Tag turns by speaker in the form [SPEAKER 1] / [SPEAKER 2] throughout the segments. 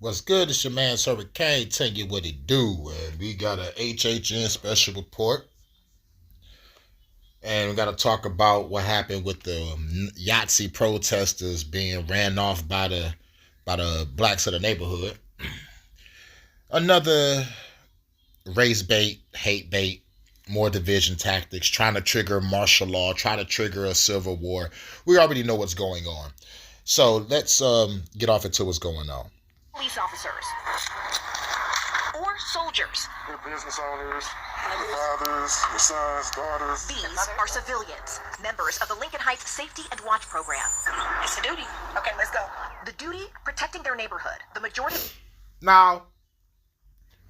[SPEAKER 1] What's good? It's your man, Sir K, telling you what it do. And we got a HHN special report. And we got to talk about what happened with the Yahtzee protesters being ran off by the blacks of the neighborhood. Another race bait, hate bait, more division tactics, trying to trigger martial law, trying to trigger a civil war. We already know what's going on. So let's get off into what's going on.
[SPEAKER 2] Police officers or soldiers.
[SPEAKER 3] Your business owners, your fathers, your sons, daughters.
[SPEAKER 2] These are civilians, members of the Lincoln Heights Safety and Watch Program. It's a duty. Okay, let's go. The duty, protecting their neighborhood. The majority.
[SPEAKER 1] Now,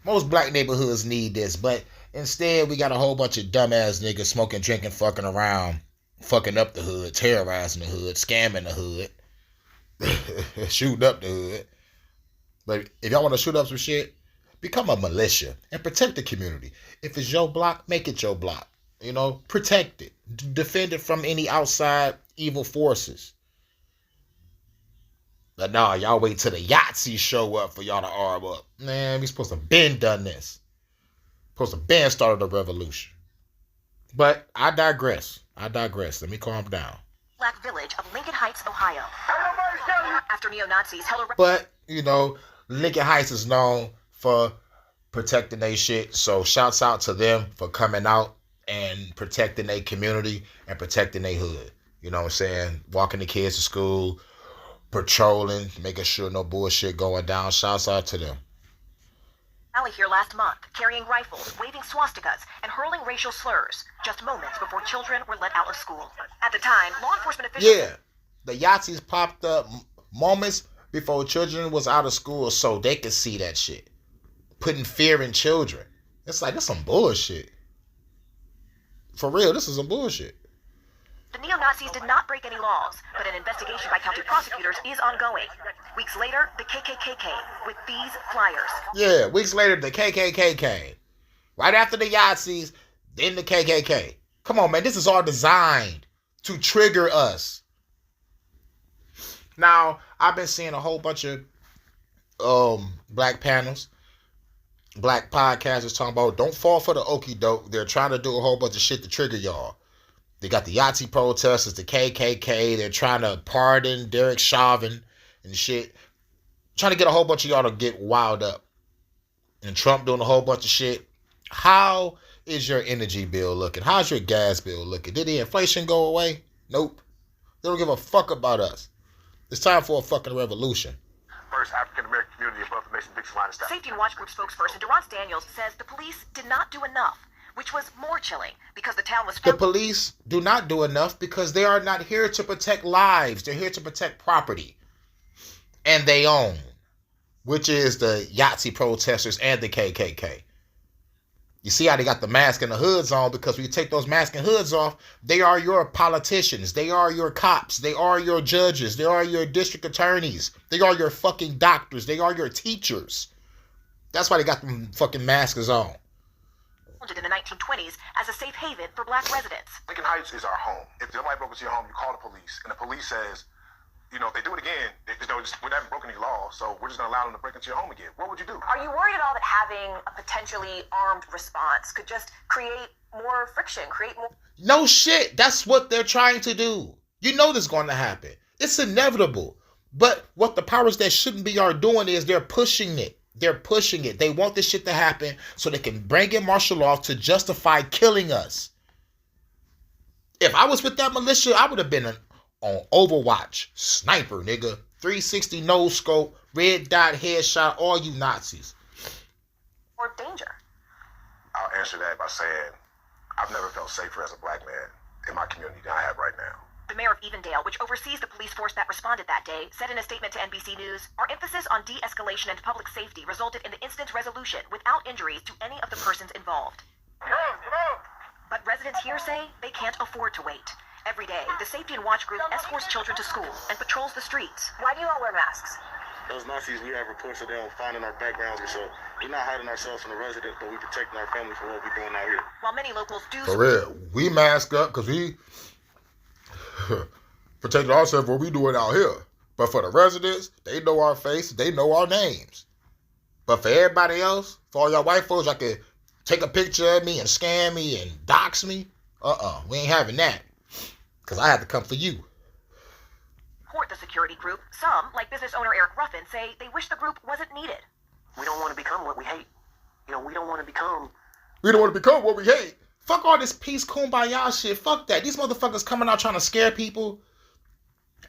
[SPEAKER 1] most black neighborhoods need this, but instead we got a whole bunch of dumbass niggas smoking, drinking, fucking around, fucking up the hood, terrorizing the hood, scamming the hood, shooting up the hood. But if y'all want to shoot up some shit, become a militia and protect the community. If it's your block, make it your block. You know, protect it. Defend it from any outside evil forces. But nah, y'all wait till the Yahtzee show up for y'all to arm up. Man, we supposed to been done this. Supposed to been started a revolution. But I digress. Let me calm down.
[SPEAKER 2] Black village of Lincoln Heights, Ohio. After neo-Nazis held a...
[SPEAKER 1] But, you know, Lincoln Heights is known for protecting their shit. So shouts out to them for coming out and protecting their community and protecting their hood. You know what I'm saying? Walking the kids to school, patrolling, making sure no bullshit going down. Shouts out to them.
[SPEAKER 2] Rally here last month, carrying rifles, waving swastikas, and hurling racial slurs, just moments before children were let out of school. At the time, law enforcement officials...
[SPEAKER 1] Yeah, the Yahtzees popped up moments before children was out of school so they could see that shit. Putting fear in children. It's like, that's some bullshit. For real, this is some bullshit.
[SPEAKER 2] The neo-Nazis did not break any laws, but an investigation by county prosecutors is ongoing. Weeks later, the KKK came with these flyers.
[SPEAKER 1] Yeah, weeks later, the KKK came. Right after the Yahtzees, then the KKK. Come on, man, this is all designed to trigger us. Now, I've been seeing a whole bunch of black panels, black podcasters talking about don't fall for the okie doke. They're trying to do a whole bunch of shit to trigger y'all. They got the Yahtzee protesters, the KKK. They're trying to pardon Derek Chauvin and shit. Trying to get a whole bunch of y'all to get wild up. And Trump doing a whole bunch of shit. How is your energy bill looking? How's your gas bill looking? Did the inflation go away? Nope. They don't give a fuck about us. It's time for a fucking revolution.
[SPEAKER 3] First African-American community above the Mason-Dixon line of staff.
[SPEAKER 2] Safety and Watch Group spokesperson Durance Daniels says the police did not do enough, which was more chilling because the town was...
[SPEAKER 1] The police do not do enough because they are not here to protect lives. They're here to protect property. And they own. Which is the Yahtzee protesters and the KKK. You see how they got the mask and the hoods on, because when you take those masks and hoods off, they are your politicians. They are your cops. They are your judges. They are your district attorneys. They are your fucking doctors. They are your teachers. That's why they got them fucking masks on.
[SPEAKER 2] In the 1920s as a safe haven for black residents.
[SPEAKER 3] Lincoln Heights is our home. If somebody broke into your home, you call the police, and the police says, you know, if they do it again, we haven't broken any laws, so we're just going to allow them to break into your home again. What would you do?
[SPEAKER 2] Are you worried at all that having a potentially armed response could just create more friction, create more...
[SPEAKER 1] No shit. That's what they're trying to do. You know this is going to happen. It's inevitable. But what the powers that shouldn't be are doing is they're pushing it. They're pushing it. They want this shit to happen so they can bring in martial law to justify killing us. If I was with that militia, I would have been on Overwatch. Sniper, nigga. 360 no scope, red dot headshot, all you Nazis.
[SPEAKER 2] Or danger.
[SPEAKER 3] I'll answer that by saying I've never felt safer as a black man in my community than I have right now.
[SPEAKER 2] The mayor of Evendale, which oversees the police force that responded that day, said in a statement to NBC News, "Our emphasis on de-escalation and public safety resulted in the incident's resolution without injuries to any of the persons involved." But residents here say they can't afford to wait. Every day, the Safety and Watch Group escorts children to school and patrols the streets. Why do you all wear masks?
[SPEAKER 4] Those Nazis, we have reports of them finding our backgrounds, so we're not hiding ourselves from the residents, but we're protecting our family from what we're doing out here.
[SPEAKER 2] While many locals do...
[SPEAKER 1] For real. We mask up because we protected ourselves what we doing out here. But for the residents, they know our faces, they know our names. But for everybody else, for all y'all white folks, y'all can take a picture of me and scam me and dox me. We ain't having that. Because I have to come for you.
[SPEAKER 2] For the security group, some, like business owner Eric Ruffin, say they wish the group wasn't needed.
[SPEAKER 5] We don't want to become what we hate. We don't want to become...
[SPEAKER 1] We don't want to become what we hate. Fuck all this peace kumbaya shit. Fuck that. These motherfuckers coming out trying to scare people.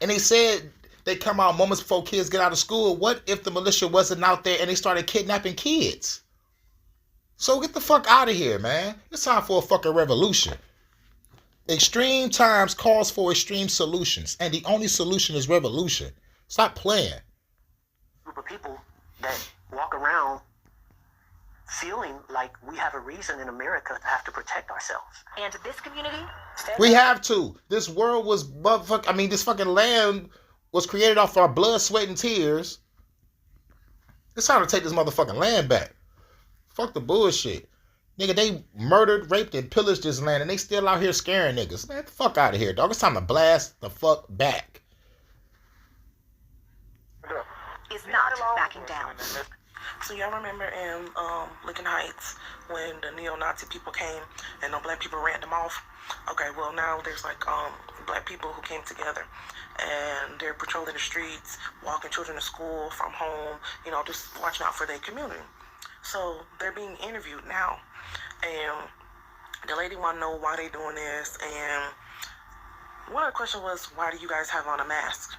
[SPEAKER 1] And they said they come out moments before kids get out of school. What if the militia wasn't out there and they started kidnapping kids? So get the fuck out of here, man. It's time for a fucking revolution. Extreme times calls for extreme solutions. And the only solution is revolution. Stop playing.
[SPEAKER 5] Group of people that walk around feeling like we have a reason in America to have to protect ourselves.
[SPEAKER 2] And this community?
[SPEAKER 1] We have to. This world was this fucking land was created off our blood, sweat, and tears. It's time to take this motherfucking land back. Fuck the bullshit. Nigga, they murdered, raped, and pillaged this land, and they still out here scaring niggas. Man, get the fuck out of here, dog. It's time to blast the fuck back.
[SPEAKER 2] Is not backing down.
[SPEAKER 6] So y'all remember in Lincoln Heights when the neo-Nazi people came and the black people ran them off? Okay, well now there's like black people who came together and they're patrolling the streets, walking children to school from home, just watching out for their community. So they're being interviewed now, and the lady want to know why they doing this, and one of the questions was, why do you guys have on a mask?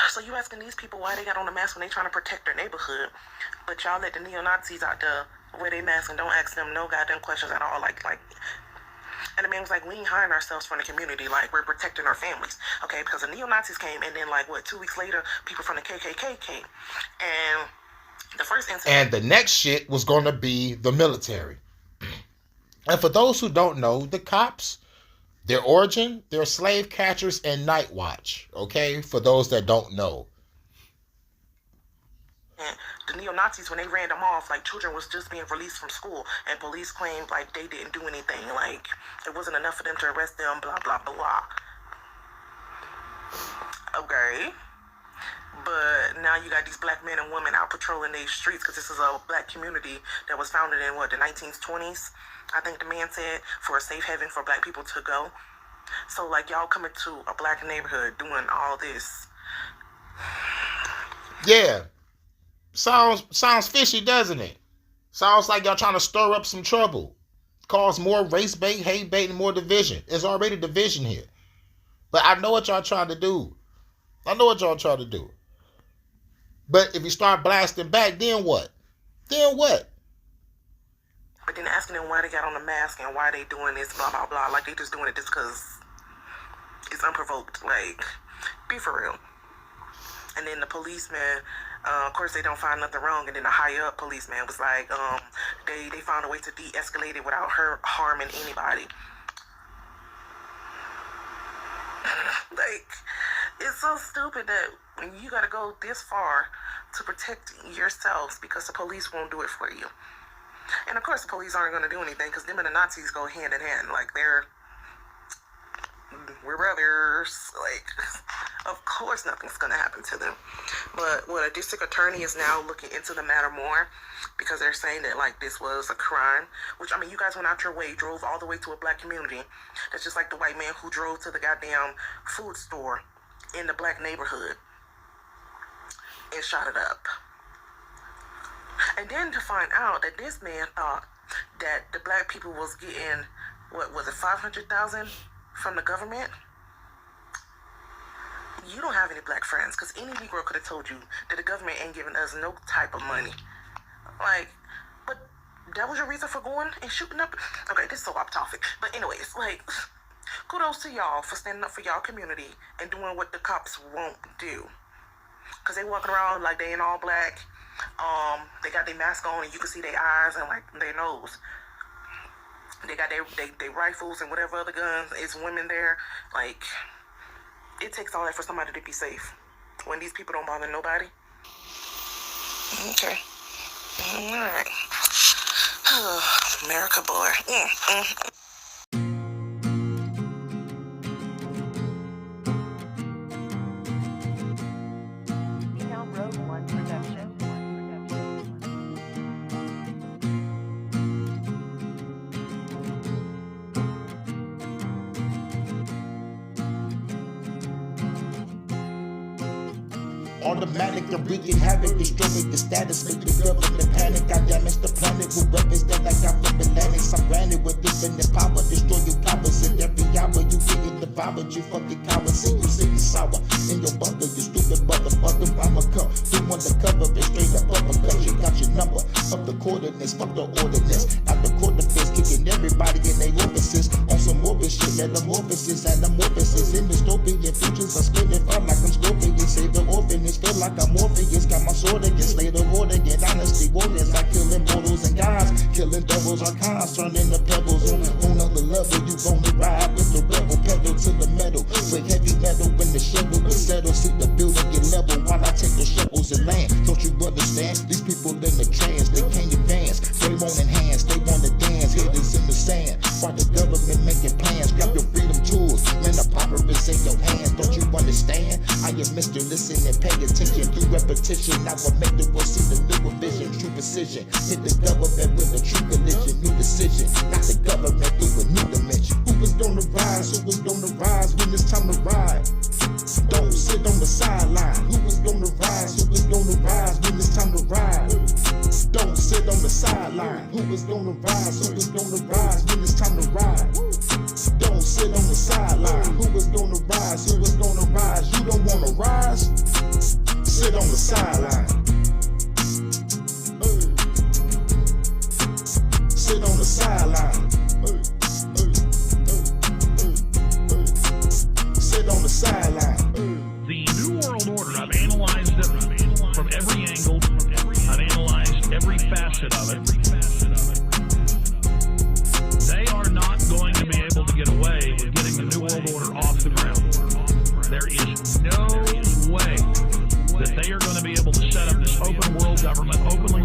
[SPEAKER 6] So you asking these people why they got on a mask when they trying to protect their neighborhood, but y'all let the neo-Nazis out there wear their masks and don't ask them no goddamn questions at all, like. And the man was like, we ain't hiding ourselves from the community, like we're protecting our families, okay? Because the neo-Nazis came, and then 2 weeks later, people from the KKK came, and the first incident.
[SPEAKER 1] And the next shit was going to be the military. And for those who don't know, the cops, their origin, they're slave catchers and night watch, okay? For those that don't know.
[SPEAKER 6] And the neo-Nazis, when they ran them off, children was just being released from school, and police claimed they didn't do anything, it wasn't enough for them to arrest them, blah, blah, blah. Okay. But now you got these black men and women out patrolling these streets, because this is a black community that was founded in, the 1920s, I think the man said, for a safe haven for black people to go. So, y'all coming to a black neighborhood doing all this.
[SPEAKER 1] Yeah. Sounds fishy, doesn't it? Sounds like y'all trying to stir up some trouble. Cause more race bait, hate bait, and more division. There's already division here. But I know what y'all trying to do. But if you start blasting back, then what?
[SPEAKER 6] But then asking them why they got on the mask and why they doing this, blah, blah, blah. They just doing it just because it's unprovoked. Be for real. And then the policeman, of course, they don't find nothing wrong. And then the higher up policeman was like, they found a way to de-escalate it without harming anybody. It's so stupid that when you got to go this far to protect yourselves because the police won't do it for you. And of course the police aren't going to do anything because them and the Nazis go hand in hand. We're brothers. Of course nothing's going to happen to them. But a district attorney is now looking into the matter more because they're saying that this was a crime. Which, you guys went out your way, drove all the way to a black community. That's just like the white man who drove to the goddamn food store in the black neighborhood and shot it up. And then to find out that this man thought that the black people was getting, what was it, $500,000 from the government? You don't have any black friends, because any Negro could have told you that the government ain't giving us no type of money. But that was your reason for going and shooting up? Okay, this is so off topic. But anyways, kudos to y'all for standing up for y'all community and doing what the cops won't do. Because they walking around like they in all black. They got their mask on and you can see their eyes and their nose. They got their rifles and whatever other guns. It's women there. It takes all that for somebody to be safe. When these people don't bother nobody. Okay. Alright. America boy.
[SPEAKER 7] automatic, I'm wreaking havoc, destroying the status, make the government panic. I damage the planet with weapons that I got from Atlantis. I'm granted with infinite power, destroy your cowards. And every hour you getting devoured, you fucking cowards. See you sitting sour in your bunker, you stupid motherfucker. I'ma come through undercover and straight up uppercut. You got your number up the coordinates, fuck the ordinance. Out the court defense, kicking everybody in their offices. On some morbid shit, metamorphosis, anamorphosis. In dystopian futures, I spin it up like I'm Scorpion. Save the orphanage, feel like I'm Morpheus. Got my sword again, slay the war again. Dynasty warriors, like killing mortals and gods. Killing devils are cons, turning the pebbles. On another level, you gonna ride with the rebel, pedal to the metal. With heavy metal when the shovel will settle. See the building get level while I take the shovels and land. Don't you understand? These people in the trance, they can't advance. They won't enhance, they wanna dance. Hitters in the sand, while the government making plans. Grab your freedom tools, man, the power is in your hands. Don't you understand? I am Mr. Listen and pay attention. Through repetition, I will make the world see the new vision. True precision, hit the government with a true collision. New decision, not the government through a new dimension. Who is gonna rise? Who is gonna rise when it's time to ride? Don't sit on the sideline. Who is gonna rise? Who is gonna rise when it's time to ride? Don't sit on the sideline. Who is gonna rise? Who is gonna rise when it's time to ride? Don't sit on the sideline. Who is gonna rise? Who is gonna rise? You don't wanna rise? Sit on the sideline. Sit on the sideline. Sit on the sideline.
[SPEAKER 8] The New World Order, I've analyzed it from every angle. I've analyzed every facet of it. They are not going to be able to get away with getting the New World Order off the ground. There is no way that they are going to be able to set up this open world government, openly